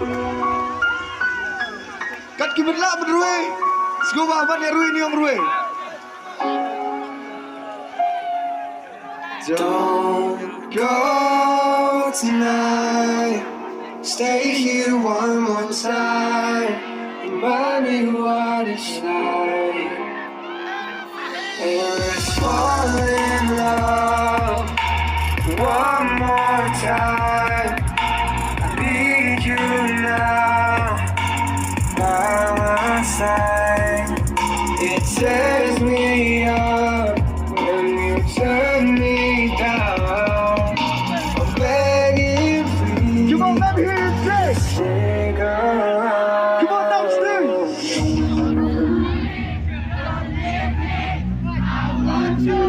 Cắt cái vật lạ vật ruồi. Scuba vật này ruồi ni ông ruồi. Don't go tonight. Stay here one more time. Remind me what it's like. And let's fall in love one more time. I need you now by my side. It tears me up when you turn me down. I'm begging for you. Come on, let me hear you say. Stick around. Come on, Nongstiñ. Let's go.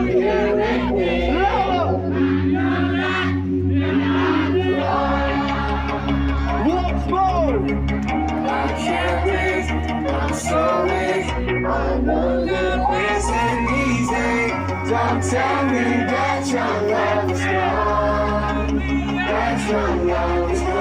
I can't breathe. I'm so weak. I know that this ain't easy. Don't tell me that your love is gone. That your love is gone.